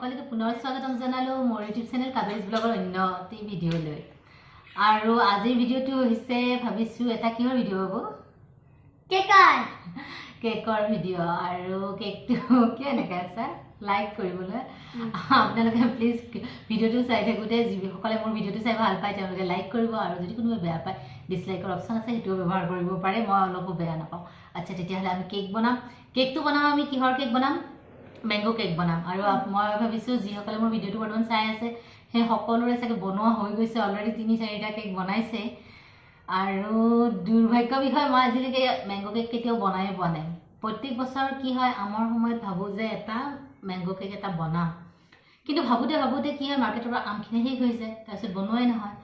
সকলোকে পুনৰ স্বাগতম জনালো মোৰ ইউটিউব চেনেল কাবেজ ব্লগৰ অন্যটি ভিডিঅ'লৈ। আৰু আজিৰ ভিডিঅ'টো হৈছে ভাবিছো এটা কিহৰ ভিডিঅ' হ'ব? কেকৰ ভিডিঅ'। আৰু কেকটো কেনেকৈ আছে লাইক কৰিবলৈ আপোনালোকে প্লিজ ভিডিঅ'টো চাই থাকোঁতে যিসকলে মোৰ ভিডিঅ'টো চাই ভাল পায় তেওঁলোকে লাইক কৰিব, আৰু যদি কোনোবাই বেয়া পায় ডিছলাইকৰ অপশ্যন আছে, সেইটোও ব্যৱহাৰ কৰিব পাৰে, মই অলপো বেয়া নাপাওঁ। আচ্ছা, তেতিয়াহ'লে আমি কেক বনাম। কেকটো বনাম আমি কিহৰ কেক বনাম? মেংগো কেক বনাম। আৰু মই ভাবিছোঁ যিসকলে মোৰ ভিডিঅ'টো বৰ্তমান চাই আছে সেই সকলোৰে চাগে বনোৱা হৈ গৈছে, অলৰেডি ৩-৪টা কেক বনাইছে। আৰু দুৰ্ভাগ্যৰ বিষয়ে মই আজিলৈকে মেংগো কেক কেতিয়াও বনাই পোৱা নাই। প্ৰত্যেক বছৰ কি হয়, আমাৰ সময়ত ভাবোঁ যে এটা মেংগো কেক এটা বনাম, কিন্তু ভাবোঁতে কি হয়, মাৰ্কেটৰ পৰা আমখিনি শেষ হৈ যায়, তাৰপিছত বনোৱাই নহয়।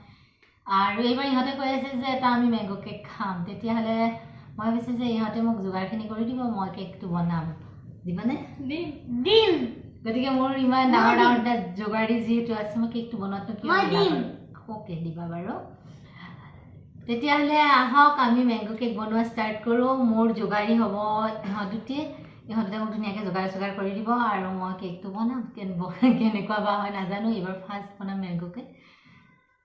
আৰু এইবাৰ ইহঁতে কৈ আছে যে এটা আমি মেংগো কেক খাম। তেতিয়াহ'লে মই ভাবিছোঁ যে ইহঁতে মোক যোগাৰখিনি কৰি দিব, মই কেকটো বনাম। দিবানে? দিম। গতিকে মোৰ ইমান ডাঙৰ ডাঙৰ যোগাৰ দি যিহেতু আছে, মই কেকটো বনোৱাটো কি অ'কে দিবা বাৰু। তেতিয়াহ'লে আহক আমি মেংগো কেক বনোৱা ষ্টাৰ্ট কৰোঁ। মোৰ যোগাৰী হ'ব ইহঁত দুটি মোক ধুনীয়াকৈ যোগাৰ কৰি দিব, আৰু মই কেকটো বনাম। কেনেকুৱা বা হয় নাজানো, এইবাৰ ফাৰ্ষ্ট বনাম মেংগো কেক।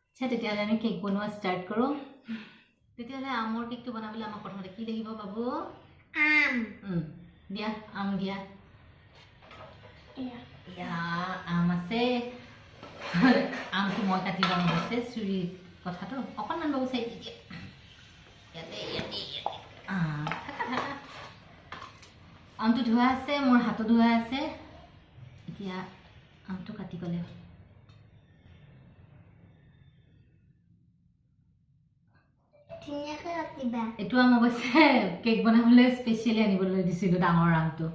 আচ্ছা, তেতিয়াহ'লে আমি কেক বনোৱা ষ্টাৰ্ট কৰোঁ। তেতিয়াহ'লে আমৰ কেকটো বনাবলৈ আমাক প্ৰথমতে কি লাগিব বাবু? আম। দিয়া আম দিয়া। আম আছে। আমটো মই কাটি ল'ম আছে চুৰি কথাটো অকণমান বাবু চাই দিয়া। আমটো ধোৱা আছে, মোৰ হাতো ধোৱা আছে। এতিয়া আমটো কাটি গ'লে এইটো আম অৱশ্যে কেক বনাবলৈ স্পেচিয়েলি আনিবলৈ দিছিলোঁ, ডাঙৰ আমটো।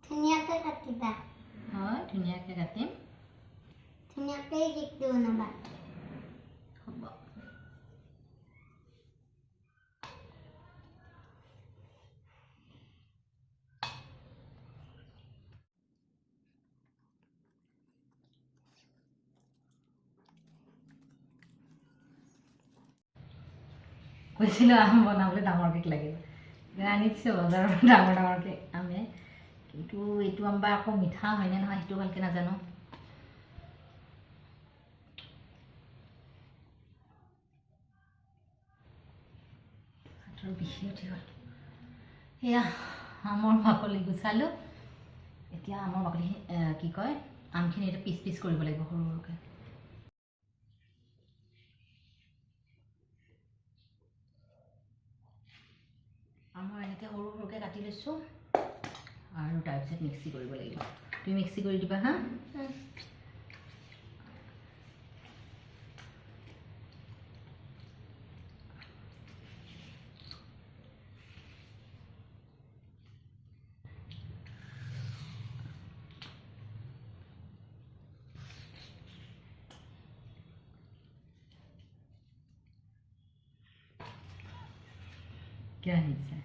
ধুনীয়াকৈ কাটিবা। হয়, ধুনীয়াকৈ কাটিম। ধুনীয়াকৈ কেকটো বনাবা। হ'ব। কৈছিলোঁ আম বনাবলৈ ডাঙৰ কেক লাগিব, আনি দিছে বজাৰৰ ডাঙৰ কেক আমে। কিন্তু এইটো আম বা আকৌ মিঠা হয়নে নহয় সেইটো ভালকৈ নাজানো। হাতৰ বিষি উঠি গ'ল। সেয়া আমৰ বাকলি গুচালোঁ। এতিয়া আমৰ বাকলি কি কয়, আমখিনি এতিয়া পিচ কৰিব লাগিব সৰু সৰুকৈ। আমৰ এনেকৈ সৰু সৰুকৈ কাটি লৈছোঁ, আৰু তাৰপিছত মিক্সি কৰিব লাগিব। তুমি মিক্সি কৰি দিবা হা। क्या हिस्सा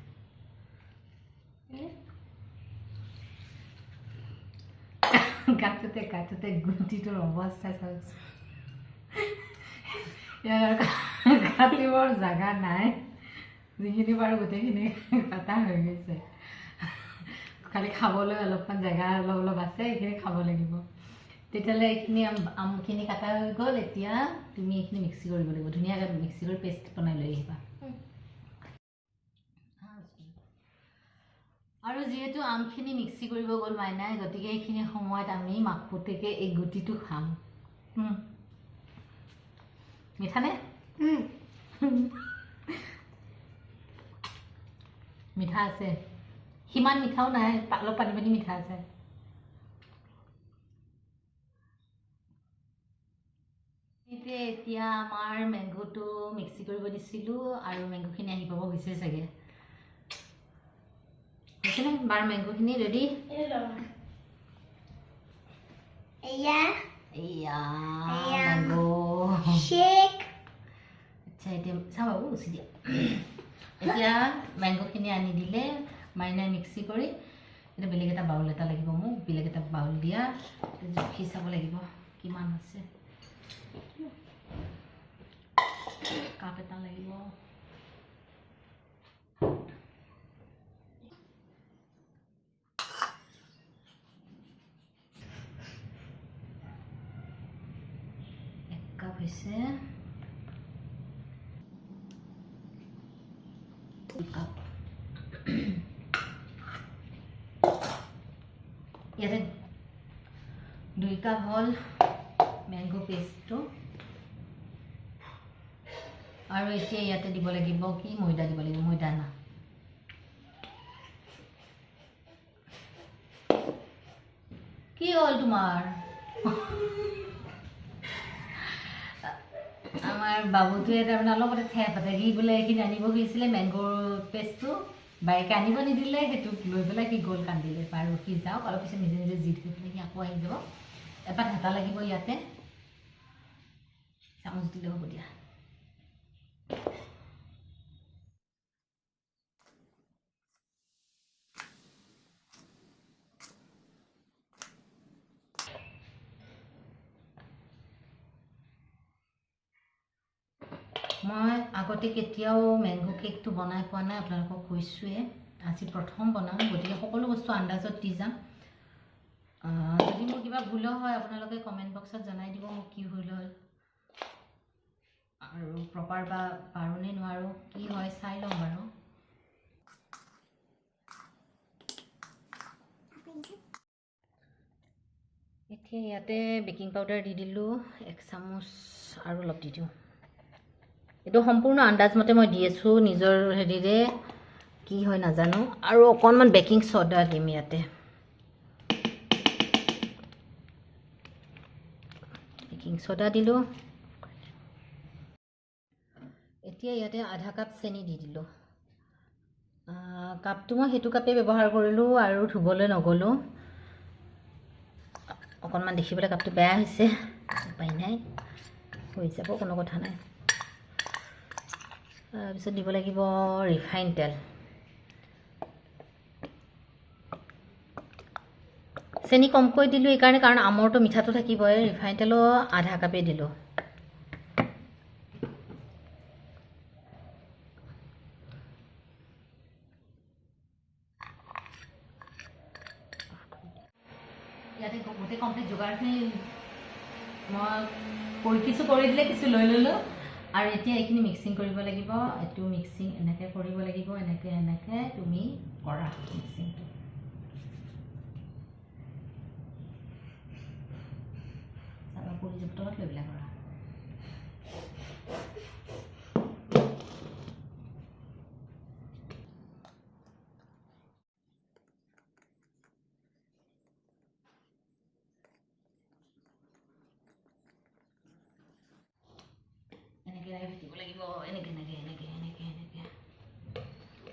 কাটোতে গুটিটোৰ অৱস্থা চাওকচোন। কাটিবৰ জাগা নাই, যিখিনি পাৰোঁ গোটেইখিনি কাটা হৈ গৈছে। খালি খাবলৈ অলপমান জেগা অলপ আছে, এইখিনি খাব লাগিব। তেতিয়াহ'লে এইখিনি আমখিনি কাটা হৈ গ'ল। এতিয়া তুমি এইখিনি মিক্সি কৰিব লাগিব, ধুনীয়াকৈ মিক্সি কৰি পেষ্ট বনাই লৈ আহিবা। আৰু যিহেতু আমখিনি মিক্সি কৰিব গ'ল মাইনাই, গতিকে এইখিনি সময়ত আমি মাকপুতেকে এই গুটিটো খাম। মিঠানে? মিঠা আছে, সিমান মিঠাও নাই, অলপ পানী মিঠা আছে। এতিয়া আমাৰ মেংগোটো মিক্সি কৰিব দিছিলোঁ, আৰু মেংগোখিনি আহি পাব হৈছে চাগে। হৈছেনে বাৰু মেংগোখিনি ৰেডি? Mango shake. আচ্ছা, এতিয়া চাওঁ বাবু উচি দিয়া। এতিয়া মেংগোখিনি আনি দিলে মাইনাই মিক্সি কৰি। এতিয়া বেলেগ এটা বাউল এটা লাগিব মোক, বেলেগ এটা বাউল দিয়া। জুখি চাব লাগিব কিমান আছে। কাপ এটা লাগিব। হৈছে 2 কাপ ইয়াতে 2 কাপ হল ম্যাঙ্গো পেস্টটো আৰু এতিয়া ইয়াতে দিব লাগিব কি ময়দা দিব লাগিব ময়দা না কি হল তোমাৰ আমাৰ বাবুটোৱে তাৰমানে অলপতে ঠেপ পাতে কি বোলে এইখিনি আনিব খুজিছিলে মেংগোৰ পেষ্টটো বাইকে আনিব নিদিলে সেইটো লৈ পেলাই কি গ'ল কান্দিলে বাৰু কি যাওক অলপ পিছত নিজে নিজে জিদ হৈ পেলাই সি আকৌ আহি যাব এপাত হেতা লাগিব ইয়াতে চামুচ দিলে হ'ব দিয়া মই আগতে কেতিয়াও ম্যাঙ্গো কেকটো বনাই পোৱা নাই আপোনালোকক কৈছোৱে আজি প্ৰথম বনাম গতিকে সকলো বস্তু আন্দাজত দি যাম যদি মোৰ কিবা ভুল হয় আপোনালোকে কমেন্ট বক্সত জনাই দিব মোক কি ভুল হ'ল আৰু প্ৰপাৰ বা পাৰোনে নোৱাৰো কি হয় চাই লম বাৰু এতিয়া ইয়াতে বেকিং পাউডাৰ দি দিলো 1 চামুচ আৰু অলপ দি দিওঁ এটো সম্পূৰ্ণ আন্দাজ মতে মই দি আছো নিজৰ হেৰিৰে কি হয় নাজানো আৰু অকনমান বেকিং সোডা দিম ইয়াতে বেকিং সোডা দিলো এতিয়া ইয়াতে আধা কাপ চেনি দি দিলো কাপটো মই হেতু কাপে ব্যৱহাৰ কৰিলো আৰু ধুবলৈ নগলো অকনমান দেখিবলৈ কাপটো বেয়া হৈছে উপায় নাই হৈ যাব কোনো কথা নাই তাৰপিছত দিব লাগিব ৰিফাইন তেল চেনি কমকৈ দিলো এই কাৰণে কাৰণ আমৰটো মিঠাটো থাকিবই ৰিফাইন তেলো আধা কাপে দিলো ইয়াতে গোটেই কমপ্লিট যোগাৰখিনি মই কিছু কৰি দিলে কিছু লৈ ললো আৰু এতিয়া এইখিনি মিক্সিং কৰিব লাগিব এটো মিক্সিং এনেকে কৰিব লাগিব এনেকে এনেকে তুমি কৰা মিক্সিংটো সাবা কৰি জপতত লৈলা কৰা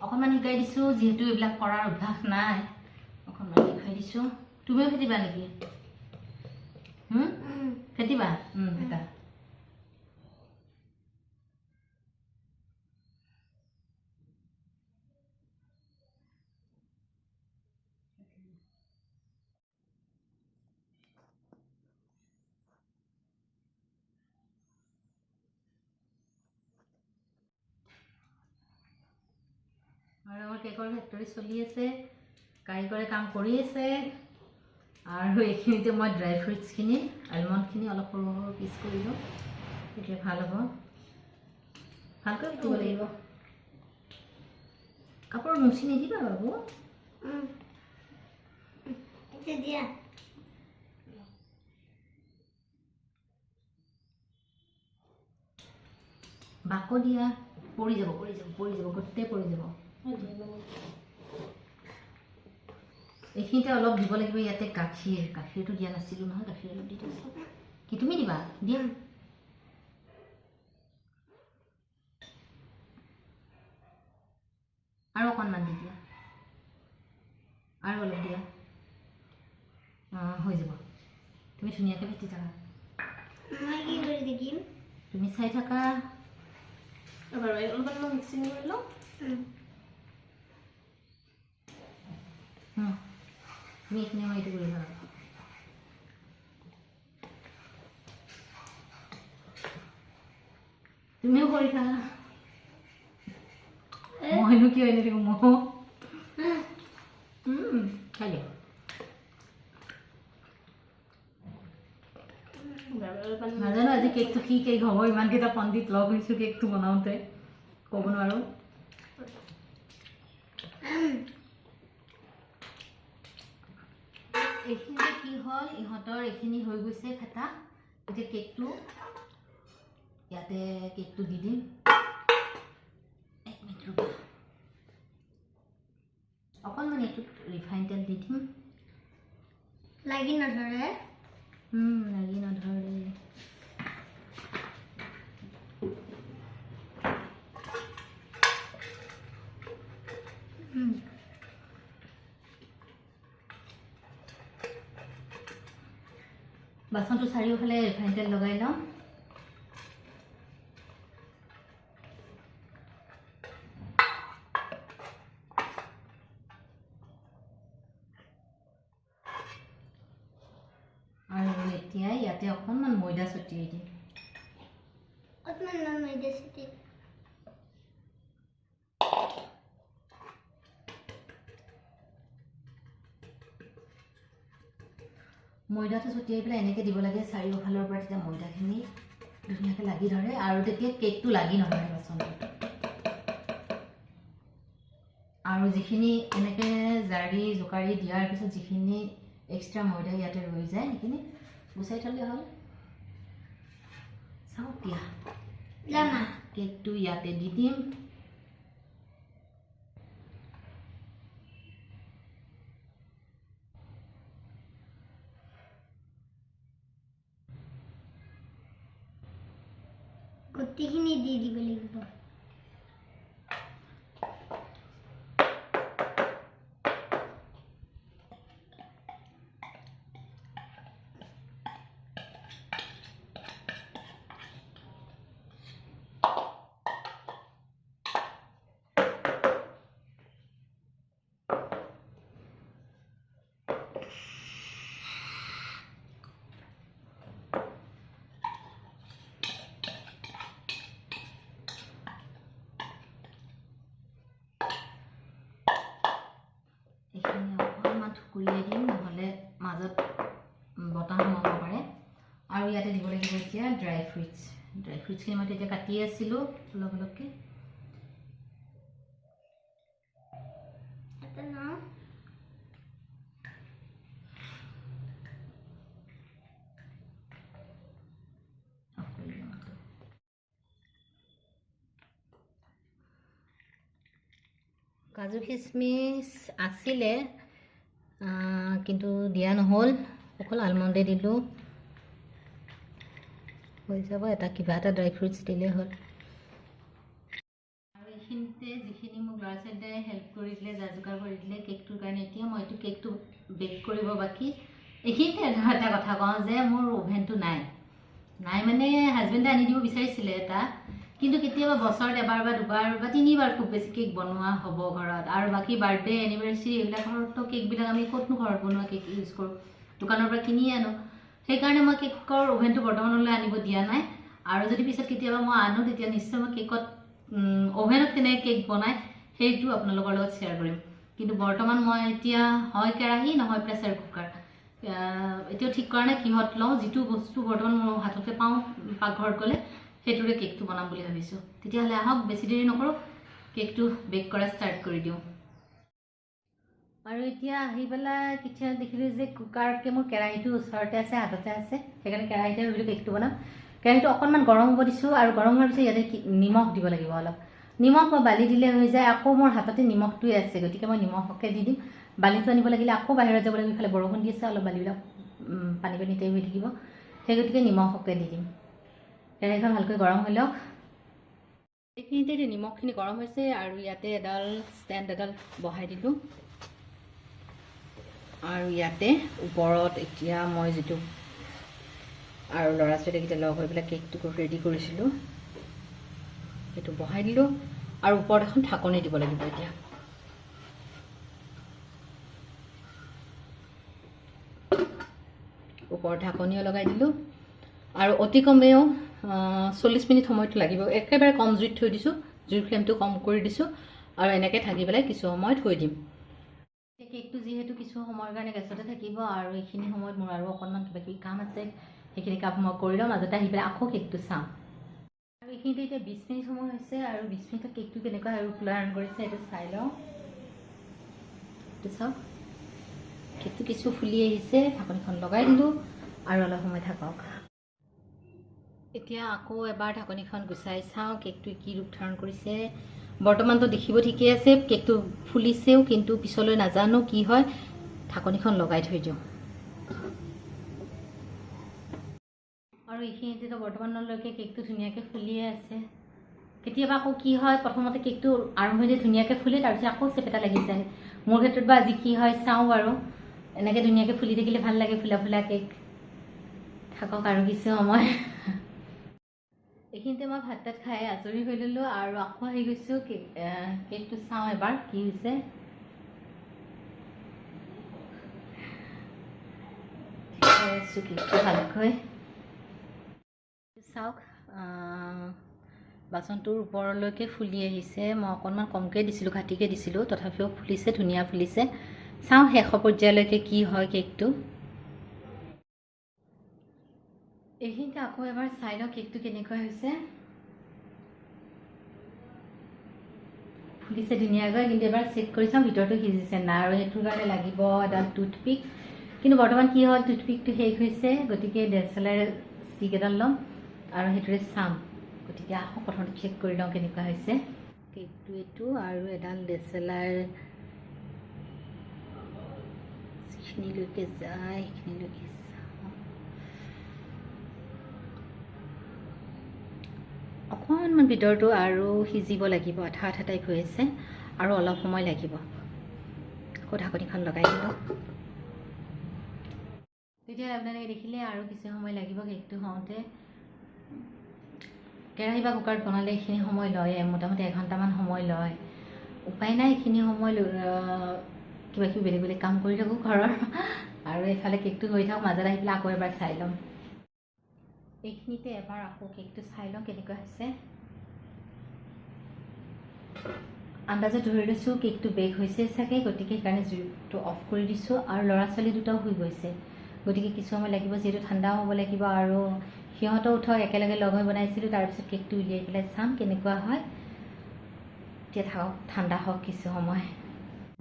অকণমান শিকাই দিছো যেহেতু এইবিলাক কৰাৰ অভ্যাস নাই অকণমান শিকাই দিছো তুমিও ফেটিবা নেকি ফেটিবা ফেটা আৰু আমাৰ কেকৰ ফেক্টৰী চলি আছে কাৰিকৰে কাম কৰি আছে আৰু এইখিনিতে মই ড্ৰাই ফ্ৰুটছখিনি আলমণ্ডখিনি অলপ সৰু সৰু পিচ কৰিলো তেতিয়া ভাল হ'ব ভালকৈ দিব লাগিব কাপোৰ মুচি নিদিবা বাবু এতিয়া দিয়া বাকো দিয়া পৰি যাব গোটেই পৰি যাব এইখিনিতে অলপ দিব লাগিব ইয়াতে গাখীৰটো দিয়া নাছিলোঁ নহয় গাখীৰ অলপ দি দিছোঁ কি তুমি দিবা দিয়া আৰু অকণমান দি দিয়া আৰু অলপ দিয়া হৈ যাব তুমি ধুনীয়াকৈ ফেটি থাকা মই কি কৰি দেখিম তুমি চাই থাকা এবাৰ অলপমান মই মিক্সিং কৰি লওঁ তুমি এইখিনি মই এইটো কৰি থাকা তুমিও কৰি থাকা মইনো কি হৈ নাথাকো মহ খাই দিয়া অলপমান নাজানো আজি কেকটো কি কেক হ'ব, ইমানকেইটা পণ্ডিত লগ হৈছোঁ কেকটো বনাওঁতে, ক'ব নোৱাৰোঁ। এইখিনিতে কি হ'ল, ইহঁতৰ এইখিনি হৈ গৈছে ফেটা। এতিয়া কেকটো ইয়াতে কেকটো দি দিম। এক মিনিট ৰ'বা, অকণমান এইটোত ৰিফাইন তেল দি দিম। লাগি নধৰে? লাগি নধৰে। বাচনটো চাৰিওফালে ৰিফাইন তেল লগাই লওঁ। আৰু এতিয়া ইয়াতে অকণমান ময়দা ছটিয়াই দিম। অকণমান ময়দা ছটিয়াই ময়দাটো ছটিয়াই পেলাই এনেকৈ দিব লাগে চাৰিওফালৰ পৰা, তেতিয়া ময়দাখিনি ধুনীয়াকৈ লাগি ধৰে আৰু তেতিয়া কেকটো লাগি নধৰে বাচনটোত। আৰু যিখিনি এনেকৈ জাৰি জোকাৰি দিয়াৰ পিছত যিখিনি এক্সট্ৰা ময়দা ইয়াতে ৰৈ যায় সেইখিনি গুচাই থ'লে হ'ল। চাওক দিয়া, জানা কেকটো ইয়াতে দি দিম। গোটেইখিনি দি দিব লাগিব। এইখিনি অকণমান ঠুকুৰিয়াই দিম, নহ'লে মাজত বতাহ সোমাব পাৰে। আৰু ইয়াতে দিব লাগিব এতিয়া ড্ৰাই ফ্ৰুইটছ। ড্ৰাই ফ্ৰুইটছখিনি মই তেতিয়া কাটি আছিলোঁ অলপ অলপকৈ। এটা নাও কাজু খিচমিচ আছিলে কিন্তু দিয়া নহ'ল, অকল আলমণ্ডে দিলোঁ। হৈ যাব, এটা কিবা এটা ড্ৰাই ফ্ৰুইটছ দিলেই হ'ল। আৰু এইখিনিতে যিখিনি মোক ল'ৰা ছোৱালীয়ে হেল্প কৰি দিলে, যা যোগাৰ কৰি দিলে কেকটোৰ কাৰণে, এতিয়া মই এইটো কেকটো বেক কৰিব বাকী। এইখিনিতে এটা কথা কওঁ যে মোৰ অ'ভেনটো নাই মানে হাজবেণ্ডে আনি দিব বিচাৰিছিলে এটা, কিন্তু কেতিয়াবা বছৰত এবাৰ বা দুবাৰ বা তিনিবাৰ খুব বেছি কেক বনোৱা হ'ব ঘৰত। আৰু বাকী বাৰ্থডে এনিভাৰ্চাৰী এইবিলাকৰতো কেকবিলাক আমি ক'তনো ঘৰত বনোৱা কেক ইউজ কৰোঁ, দোকানৰ পৰা কিনি আনো। সেইকাৰণে মই কেকৰ অ'ভেনটো বৰ্তমানলৈ আনিব দিয়া নাই। আৰু যদি পিছত কেতিয়াবা মই আনো তেতিয়া নিশ্চয় মই কেকত অ'ভেনত কেনেকৈ কেক বনায় সেইটো আপোনালোকৰ লগত শ্বেয়াৰ কৰিম। কিন্তু বৰ্তমান মই এতিয়া হয় কেৰাহী নহয় প্ৰেছাৰ কুকাৰ, এতিয়াও ঠিক কৰা নাই কিহত লওঁ। যিটো বস্তু বৰ্তমান মোৰ হাততে পাওঁ পাকঘৰত গ'লে সেইটোৰে কেকটো বনাম বুলি ভাবিছোঁ। তেতিয়াহ'লে আহক, বেছি দেৰি নকৰোঁ, কেকটো বেক কৰা ষ্টাৰ্ট কৰি দিওঁ। আৰু এতিয়া আহি পেলাই কিটচেনত দেখিলোঁ যে কুকাৰতকৈ মোৰ কেৰাহীটো ওচৰতে আছে, হাততে আছে। সেইকাৰণে কেৰাহীতে ভাবিলোঁ কেকটো বনাম। কেৰাহীটো অকণমান গৰম হ'ব দিছোঁ, আৰু গৰম হোৱাৰ পিছত ইয়াতে নিমখ দিব লাগিব অলপ। নিমখ বা বালি দিলে হৈ যায়। আকৌ মোৰ হাততে নিমখটোৱে আছে, গতিকে মই নিমখকে দি দিম। বালিটো আনিব লাগিলে আকৌ বাহিৰত যাব লাগিব, ইফালে বৰষুণ দি আছে, অলপ বালিবিলাক পানী পানীতে হৈ থাকিব। সেই গতিকে নিমখকে দি দিম। কেৰাহীখন ভালকৈ গৰম হৈ লওক। এইখিনিতে নিমখখিনি গৰম হৈছে, আৰু ইয়াতে এডাল ষ্টেণ্ড এডাল বহাই দিলোঁ। আৰু ইয়াতে ওপৰত এতিয়া মই যিটো আৰু ল'ৰা ছোৱালীকেইটা লগ হৈ পেলাই কেকটো ৰেডি কৰিছিলোঁ সেইটো বহাই দিলোঁ। আৰু ওপৰত এখন ঢাকনি দিব লাগিব। এতিয়া ওপৰত ঢাকনিও লগাই দিলোঁ, আৰু অতি কমেও 40 মিনিট সময়টো লাগিব। একেবাৰে কম জুইত থৈ দিছোঁ, জুইৰ ফ্লেমটো কম কৰি দিছোঁ, আৰু এনেকৈ থাকি পেলাই কিছু সময় থৈ দিম। কেকটো যিহেতু কিছু সময়ৰ কাৰণে গেছতে থাকিব, আৰু এইখিনি সময়ত মোৰ আৰু অকণমান কিবা কিবি কাম আছে, সেইখিনি কাম মই কৰি লওঁ, মাজতে আহি পেলাই আকৌ কেকটো চাওঁ। আৰু এইখিনিতে এতিয়া 20 মিনিট সময় হৈছে, আৰু 20 মিনিটত কেকটো কেনেকুৱা আৰু ফুলা ৰান কৰিছে এইটো চাই লওঁ। এইটো চাওক, কেকটো কিছু ফুলি আহিছে, ঢাকনিখন লগাই দিলোঁ আৰু অলপ সময় থাকক। এতিয়া আকৌ এবাৰ ঢাকনিখন গুচাই চাওঁ কেকটো কি ৰূপ ধাৰণ কৰিছে। বৰ্তমানতো দেখিব ঠিকেই আছে, কেকটো ফুলিছেও, কিন্তু পিছলৈ নাজানো কি হয়। ঢাকনিখন লগাই থৈ দিওঁ। আৰু এইখিনিতেতো বৰ্তমানলৈকে কেকটো ধুনীয়াকৈ ফুলিয়ে আছে। কেতিয়াবা আকৌ কি হয়, প্ৰথমতে কেকটো আৰম্ভণিতে ধুনীয়াকৈ ফুলে, তাৰপিছত আকৌ চেপেটা লাগি যায়। মোৰ ক্ষেত্ৰত বা আজি কি হয় চাওঁ বাৰু। এনেকৈ ধুনীয়াকৈ ফুলি থাকিলে ভাল লাগে, ফুলা ফুলা কেক। থাকক আৰু কিছু সময়। এইখিনিতে মই ভাত তাত খাই আজৰি হৈ ল'লোঁ, আৰু আকৌ আহি গৈছোঁ কেকটো চাওঁ এবাৰ কি হৈছে। আছোঁ কেকটো ভালকৈ চাওক। বাচনটোৰ ওপৰলৈকে ফুলি আহিছে। মই অকণমান কমকৈ দিছিলোঁ, ঘাটিকৈ দিছিলোঁ, তথাপিও ফুলিছে, ধুনীয়া ফুলিছে। চাওঁ শেষৰ পৰ্যায়লৈকে কি হয় কেকটো। এইখিনিতে আকৌ এবাৰ চাই লওঁ কেকটো কেনেকুৱা হৈছে। ফুলিছে ধুনীয়াকৈ, কিন্তু এবাৰ চেক কৰি চাওঁ ভিতৰটো সিজিছে নাই, আৰু সেইটোৰ কাৰণে লাগিব এডাল টুথপিক। কিন্তু বৰ্তমান কি হ'ল, টুথপিকটো শেষ হৈছে, গতিকে DSLR ষ্টিক এডাল ল'ম আৰু সেইটোৰে চাম। গতিকে আকৌ প্ৰথমতে চেক কৰি লওঁ কেনেকুৱা হৈছে কেকটো। এইটো আৰু এডাল DSLR যিখিনিলৈকে যায় সেইখিনিলৈকে অকণমান ভিতৰটো আৰু সিজিব লাগিব, আঠা আঠা টাইপ হৈ আছে, আৰু অলপ সময় লাগিব। আকৌ ঢাকনিখন লগাই দিলোঁ। তেতিয়া আপোনালোকে দেখিলে আৰু কিছু সময় লাগিব কেকটো হওঁতে। কেৰাহী বা কুকাৰত বনালে এইখিনি সময় লয়, মোটামুটি 1 ঘণ্টামান সময় লয়। উপায় নাই, এইখিনি সময় কিবা কিবি বেলেগ বেলেগ কাম কৰি থাকোঁ ঘৰৰ, আৰু এইফালে কেকটো হৈ থাকক। মাজত আহি পেলাই আকৌ এবাৰ চাই ল'ম। এইখিনিতে এবাৰ আকৌ কেকটো চাই লওঁ কেনেকুৱা হৈছে। আন্দাজত ধৰি লৈছোঁ কেকটো বেক হৈছে চাগে, গতিকে সেইকাৰণে জুইটো অফ কৰি দিছোঁ। আৰু ল'ৰা ছোৱালী দুটাও শুই গৈছে, গতিকে কিছু সময় লাগিব, যিহেতু ঠাণ্ডাও হ'ব লাগিব। আৰু সিহঁতও উঠক, একেলগে লগ হৈ বনাইছিলোঁ। তাৰপিছত কেকটো উলিয়াই পেলাই চাম কেনেকুৱা হয়। এতিয়া থাকক, ঠাণ্ডা হওক কিছু সময়।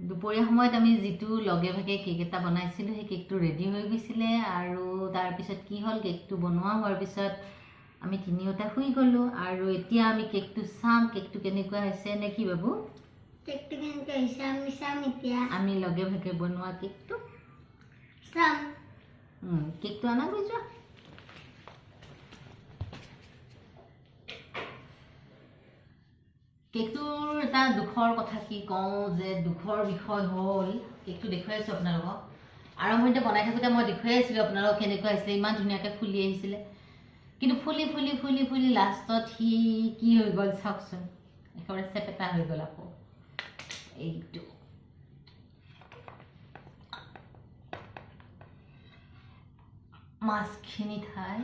দুপৰীয়া সময়ত আমি যিটো লগে ভাগে কেক এটা বনাইছিলোঁ, সেই কেকটো ৰেডি হৈ গৈছিলে। আৰু তাৰপিছত কি হ'ল, কেকটো বনোৱা হোৱাৰ পিছত আমি তিনিওটা শুই গ'লোঁ। আৰু এতিয়া আমি কেকটো চাম, কেকটো কেনেকুৱা হৈছে নে কি বাবু? কেকটো কেনেকুৱা হৈছে আমি চাম এতিয়া। আমি লগে ভাগে বনোৱা কেকটো চাম। কেকটো আনা গৈ যোৱা। কেকটোৰ এটা দুখৰ কথা কি কওঁ, যে দুখৰ বিষয় হ'ল, কেকটো দেখুৱাই আছোঁ আপোনালোকক। আৰম্ভণিতে বনাই থাকোঁতে মই দেখুৱাই আছিলোঁ আপোনালোকক কেনেকুৱা হৈছিলে, ইমান ধুনীয়াকৈ ফুলি আহিছিলে। কিন্তু ফুলি ফুলি ফুলি ফুলি লাষ্টত সি কি হৈ গ'ল চাওকচোন, একেবাৰে চেপেটা হৈ গ'ল। আকৌ এইটো মাছখিনি ঠাই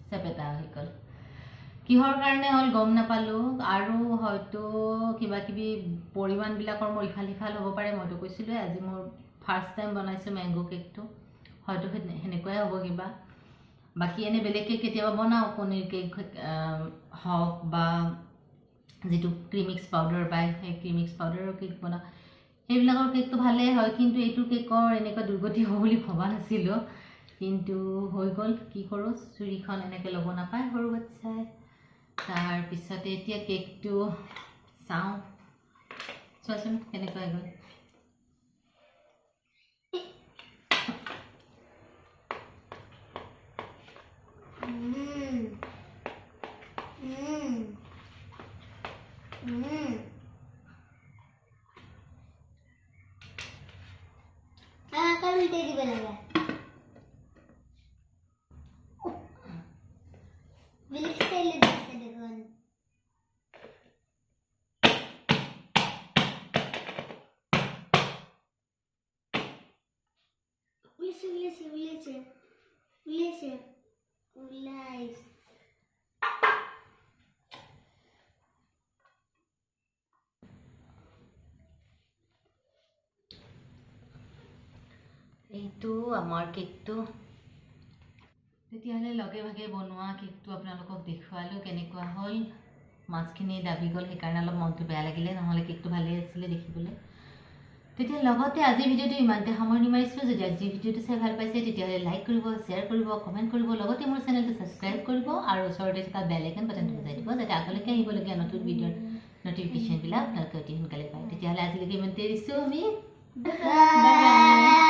চেপেটা হৈ গ'ল। কিহৰ কাৰণে হ'ল গম নাপালোঁ, আৰু হয়তো কিবা কিবি পৰিমাণবিলাকৰ মোৰ ইফাল সিফাল হ'ব পাৰে। মইতো কৈছিলোঁ আজি মোৰ ফাৰ্ষ্ট টাইম বনাইছোঁ মেংগ' কেকটো, হয়তো সেনেকুৱাই হ'ব কিবা। বাকী এনেই বেলেগ কেক কেতিয়াবা বনাওঁ, পনীৰ কেক হওক বা যিটো ক্ৰিমিক্স পাউডাৰ পায়, সেই ক্ৰিমিক্স পাউডাৰৰ কেক বনাওঁ। সেইবিলাকৰ কেকটো ভালেই হয়, কিন্তু এইটো কেকৰ এনেকুৱা দুৰ্গতি হ'ব বুলি ভবা নাছিলোঁ। কিন্তু হৈ গ'ল, কি কৰোঁ, চুৰিখন এনেকৈ ল'ব নাপায় সৰু বাচ্ছাই। তাৰপিছতে এতিয়া কেকটো চাওঁ, চোৱাচোন কেনেকুৱা হৈ গ'ল। উল্টে দিব লাগে। বেলেগ স্টাইলে দিছে দেখোন। উলিয়াইছে উলিয়াইছে উলিয়াইছে উলিয়াইছে উলিয়াইছে। এইটো আমাৰ কেকটো তেতিয়াহ'লে লগে ভাগে বনোৱা কেকটো আপোনালোকক দেখুৱালোঁ কেনেকুৱা হ'ল মাছখিনি দাবি গ'ল সেইকাৰণে অলপ মনটো বেয়া লাগিলে নহ'লে কেকটো ভালেই আছিলে দেখিবলৈ তেতিয়া লগতে আজিৰ ভিডিঅ'টো ইমানতে সামৰণি মাৰিছোঁ যদি আজি ভিডিঅ'টো চাই ভাল পাইছে তেতিয়াহ'লে লাইক কৰিব শ্বেয়াৰ কৰিব কমেণ্ট কৰিব লগতে মোৰ চেনেলটো ছাবস্ক্ৰাইব কৰিব আৰু ওচৰতে থকা বেল আইকন বাটনটো বজাই দিব যাতে আগলৈকে আহিবলগীয়া নতুন ভিডিঅ'ৰ ন'টিফিকেশ্যনবিলাক আপোনালোকে অতি সোনকালে পায় তেতিয়াহ'লে আজিলৈকে ইমানতে এৰিছোঁ আমি Bye.